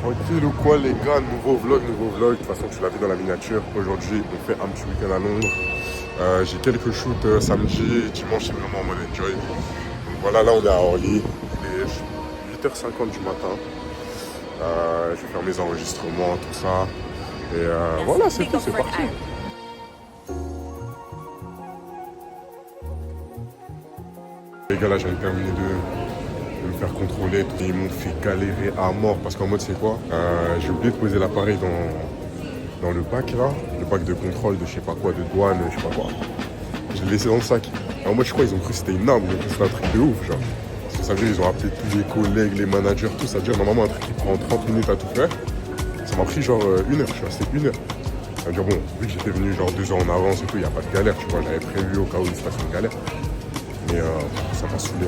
Tranquille ou quoi les gars, nouveau vlog. De toute façon tu l'as vu dans la miniature. Aujourd'hui on fait un petit week-end à Londres. J'ai quelques shoots samedi, dimanche c'est vraiment en mode enjoy. Donc voilà, là on est à Orly, il est 8h50 du matin. Je vais faire mes enregistrements, tout ça. Et voilà, c'est tout, c'est parti. Les gars là j'ai terminé de me faire contrôler. Ils m'ont fait galérer à mort parce qu'en mode c'est quoi, j'ai oublié de poser l'appareil dans le bac là, le bac de contrôle de je sais pas quoi, de douane, je sais pas quoi. Je l'ai laissé dans le sac. Alors moi je crois ils ont cru que c'était une arme, ils ont cru que c'était un truc de ouf genre. Parce que ça veut dire ils ont appelé tous les collègues, les managers, tout. Ça veut dire normalement un truc qui prend 30 minutes à tout faire. Ça m'a pris genre une heure, je suis resté une heure. Ça veut dire bon, vu que j'étais venu genre 2 heures en avance et tout, il n'y a pas de galère, tu vois, j'avais prévu au cas où il se passe une galère. Mais ça m'a saoulé.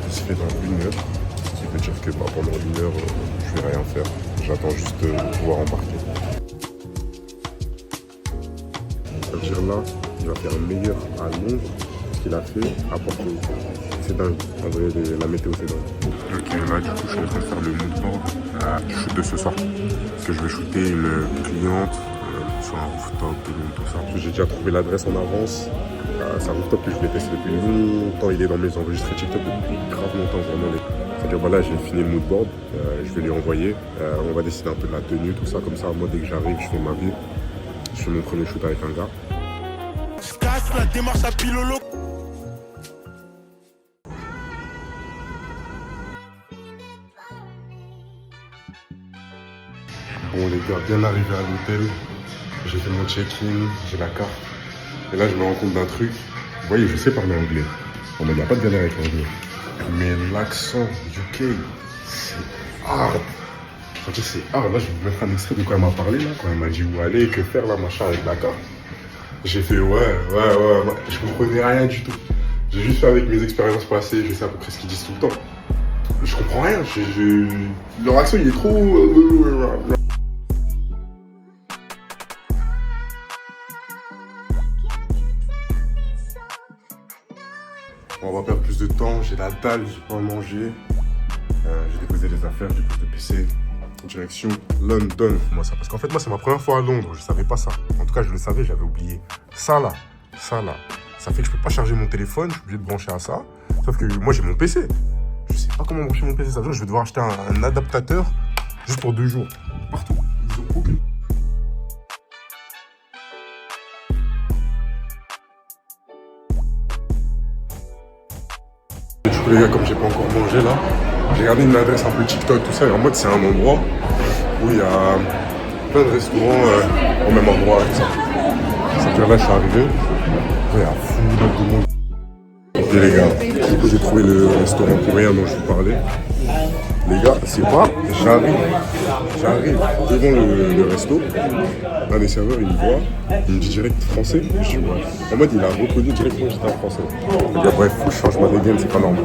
Il se fait dans une heure, ce qui veut dire que pendant une heure, je vais rien faire. J'attends juste de pouvoir embarquer. Ça veut dire là, il va faire meilleur à Londres qu'il a fait à Porto. C'est dingue, en vrai, la météo c'est dingue. Ok, là du coup je suis en train de faire le mood board du shoot de ce soir. Parce que je vais shooter une cliente sur un rooftop, tout ça. J'ai déjà trouvé l'adresse en avance. C'est un rooftop que je voulais tester depuis longtemps. Il est dans mes enregistrés TikTok depuis grave longtemps, vraiment. C'est-à-dire, voilà, j'ai fini le mood board. Je vais lui envoyer. On va décider un peu de la tenue, tout ça. Comme ça, moi, dès que j'arrive, je fais ma vie. Je fais mon premier shoot avec un gars. Je casse la démarche à Pilolo. Bon, les gars, bien arrivé à l'hôtel. J'ai fait mon check-in, j'ai la carte. Et là, je me rends compte d'un truc. Vous voyez, je sais parler anglais. Bon, mais il n'y a pas de galère avec l'anglais. Mais l'accent UK, c'est hard. Enfin, tu sais, c'est hard. Là, je vais vous mettre un extrait de quoi elle m'a parlé, là. Quand elle m'a dit où aller, que faire, là, machin, avec la carte. J'ai fait ouais. Je comprenais rien du tout. J'ai juste fait avec mes expériences passées, je sais à peu près ce qu'ils disent tout le temps. Mais je comprends rien. Leur accent, il est trop... On va perdre plus de temps, j'ai la dalle, j'ai pas mangé. J'ai déposé les affaires, j'ai pris le PC. Direction London. Moi, ça, parce qu'en fait, moi, c'est ma première fois à Londres, je savais pas ça. En tout cas, je le savais, j'avais oublié. Ça là, ça fait que je peux pas charger mon téléphone, je suis obligé de brancher à ça. Sauf que moi, j'ai mon PC. Je sais pas comment brancher mon PC, ça veut dire que je vais devoir acheter un adaptateur juste pour 2 jours. Partout. Ils ont aucune. Du coup les gars, comme j'ai pas encore mangé là, j'ai regardé une adresse un peu TikTok, tout ça, et en mode c'est un endroit où il y a plein de restaurants au même endroit, tout ça. Ça veut dire là je suis arrivé, il y a fou de monde. Ok les gars, du coup j'ai trouvé le restaurant coréen dont je vous parlais. Les gars, c'est pas, j'arrive devant le resto, un des serveurs il me voit, il me dit direct français, je suis ouais. En mode il a reconnu directement que j'étais un français. Les gars, bref, faut que je change ma dégaine, c'est pas normal.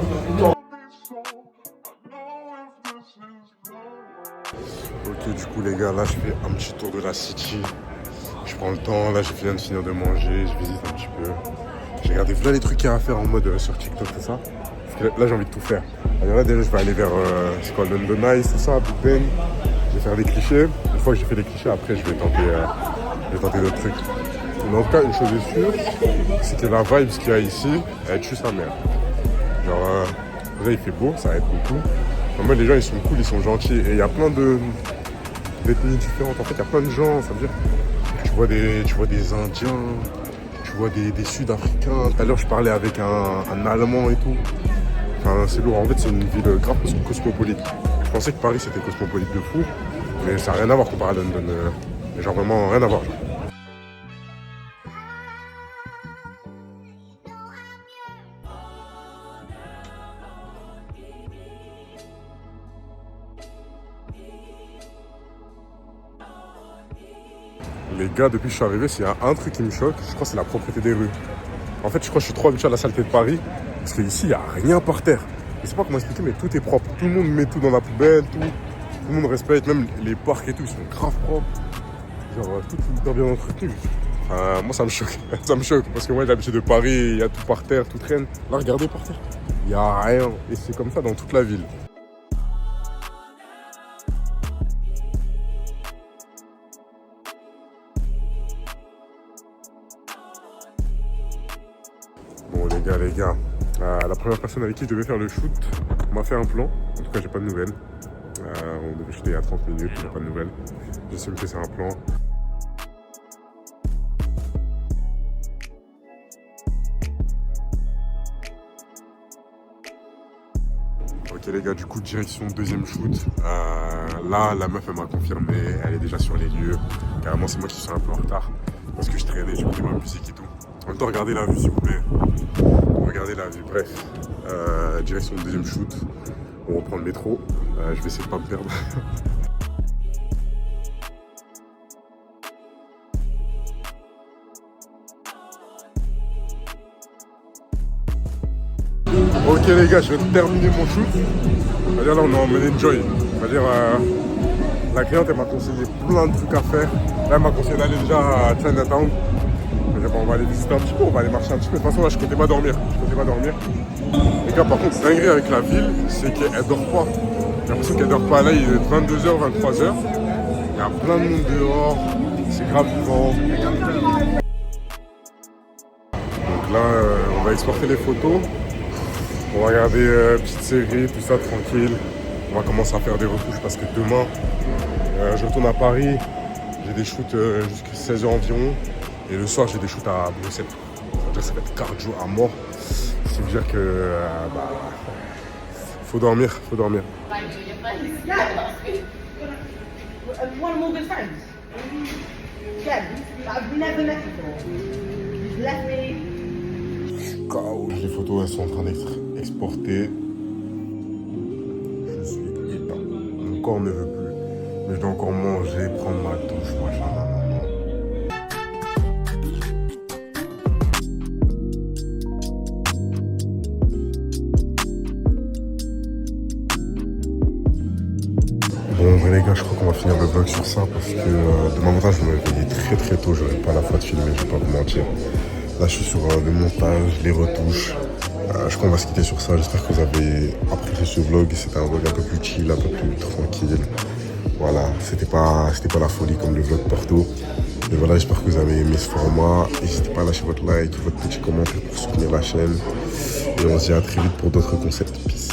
Ok, du coup les gars, là je fais un petit tour de la city, je prends le temps, là je viens de finir de manger, je visite un petit peu. J'ai regardé voilà les trucs qu'il y a à faire en mode sur TikTok, tout ça. Parce que là j'ai envie de tout faire. Alors là déjà je vais aller vers c'est quoi, London Eye, tout ça, Big Ben. Je vais faire des clichés. Une fois que j'ai fait les clichés, après je vais tenter d'autres trucs. Mais en tout cas, une chose est sûre, c'est que la vibe qu'il y a ici, elle tue sa mère. Genre, là il fait beau, ça aide beaucoup. En mode les gens ils sont cool, ils sont gentils. Et il y a plein d'ethnies différentes. En fait, il y a plein de gens, ça veut dire tu vois des Indiens, tu vois des Sud-Africains. Tout à l'heure je parlais avec un Allemand et tout. Enfin, c'est lourd, en fait c'est une ville grave cosmopolite. Je pensais que Paris c'était cosmopolite de fou, mais ça n'a rien à voir comparé à London. Genre vraiment rien à voir. Genre. Les gars, depuis que je suis arrivé, s'il y a un truc qui me choque, je crois que c'est la propreté des rues. En fait, je crois que je suis trop habitué à la saleté de Paris, parce qu'ici, il n'y a rien par terre. Je sais pas comment expliquer, mais tout est propre. Tout le monde met tout dans la poubelle, tout le monde respecte, même les parcs et tout, ils sont grave propres. Genre, tout est hyper bien entretenu. Enfin, moi ça me choque. Ça me choque parce que moi j'ai l'habitude de Paris, il y a tout par terre, tout traîne. Là regardez par terre. Il n'y a rien. Et c'est comme ça dans toute la ville. Bon les gars, la première personne avec qui je devais faire le shoot m'a fait un plan. En tout cas j'ai pas de nouvelles. On devait shooter il y a 30 minutes, j'ai pas de nouvelles. J'assume que c'est un plan. Ok les gars, du coup direction deuxième shoot. Là la meuf elle m'a confirmé, elle est déjà sur les lieux. Carrément c'est moi qui suis un peu en retard parce que je traînais, j'écoutais ma musique et tout. En même temps regardez la vue s'il vous plaît. Regardez la vue, bref. Direction deuxième shoot. On reprend le métro. Je vais essayer de pas me perdre. Ok les gars, je viens de terminer mon shoot. On va dire là on est en mode enjoy. On va dire la cliente elle m'a conseillé plein de trucs à faire. Là elle m'a conseillé d'aller déjà à Chinatown. On va aller visiter un petit peu, on va aller marcher un petit peu. De toute façon là je comptais pas dormir. Les gars par contre dinguerie avec la ville, c'est qu'elle dort pas. J'ai l'impression qu'elle dort pas. Là il est 22h, 23h. Il y a plein de monde dehors. C'est grave vivant. Donc là on va exporter les photos. On va regarder petite série, tout ça tranquille. On va commencer à faire des retouches parce que demain, je retourne à Paris. J'ai des shoots jusqu'à 16h environ. Et le soir, j'ai des shoots à Bruxelles. Ça va être cardio à mort. C'est dire que faut dormir. One of my good friends. Yeah, I've never met before. He's left me. Les photos elles sont en train d'être exportées. Je suis éteint. Mon corps ne veut plus. Mais je dois encore manger, prendre ma douche, machin. Bon les gars, je crois qu'on va finir le vlog sur ça parce que demain matin je vais me réveiller très tôt, j'aurai pas la foi de filmer, je vais pas vous mentir. Là je suis sur le montage, les retouches. Je crois qu'on va se quitter sur ça. J'espère que vous avez apprécié ce vlog. C'était un vlog un peu plus chill, un peu plus tranquille. Voilà, c'était pas la folie comme le vlog partout. Et voilà, j'espère que vous avez aimé ce format. N'hésitez pas à lâcher votre like, votre petit commentaire pour soutenir la chaîne. Et on se dit à très vite pour d'autres concepts. Peace.